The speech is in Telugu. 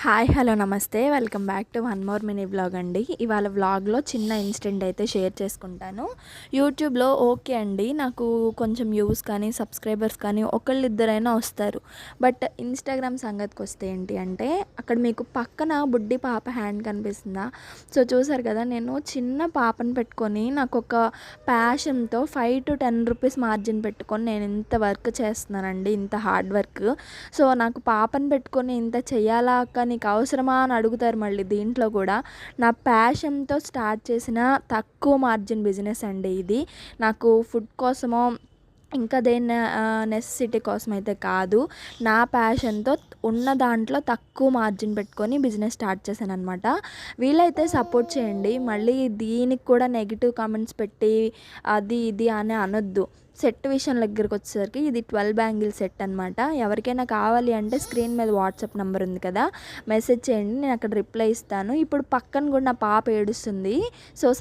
హాయ్ హలో నమస్తే welcome back to one more mini vlog అండి. ఇవాళ వ్లాగ్లో చిన్న ఇన్సిడెంట్ అయితే షేర్ చేసుకుంటాను. యూట్యూబ్లో ఓకే అండి, నాకు కొంచెం వ్యూస్ కానీ సబ్స్క్రైబర్స్ కానీ ఒకళ్ళిద్దరైనా వస్తారు. బట్ ఇన్స్టాగ్రామ్ సంగతికి వస్తే ఏంటి అంటే, అక్కడ మీకు పక్కన బుడ్డి పాప హ్యాండ్ కనిపిస్తుందా? సో చూసారు కదా, నేను చిన్న పాపను పెట్టుకొని నాకు ఒక ప్యాషన్తో 5 to 10 రూపీస్ మార్జిన్ పెట్టుకొని నేను ఇంత వర్క్ చేస్తున్నానండి, ఇంత హార్డ్ వర్క్. సో నాకు పాపను పెట్టుకొని ఇంత చెయ్యాలా అక్క, నీకు అవసరమా అని అడుగుతారు. మళ్ళీ దీంట్లో కూడా నా ప్యాషన్తో స్టార్ట్ చేసిన తక్కువ మార్జిన్ బిజినెస్ అండి ఇది. నాకు ఫుడ్ కోసమో ఇంకా దేని నెసెసిటీ కోసం అయితే కాదు, నా ప్యాషన్తో ఉన్న దాంట్లో తక్కువ మార్జిన్ పెట్టుకొని బిజినెస్ స్టార్ట్ చేశాను అనమాట. వీలైతే సపోర్ట్ చేయండి, మళ్ళీ దీనికి కూడా నెగిటివ్ కామెంట్స్ పెట్టి అది ఇది అని అనొద్దు. సెట్ విషయం దగ్గరికి వచ్చేసరికి ఇది 12 బ్యాంగిల్ సెట్ అనమాట. ఎవరికైనా కావాలి అంటే స్క్రీన్ మీద వాట్సాప్ నెంబర్ ఉంది కదా, మెసేజ్ చేయండి, నేను అక్కడ రిప్లై ఇస్తాను. ఇప్పుడు పక్కన కూడా నా పాప ఏడుస్తుంది. సో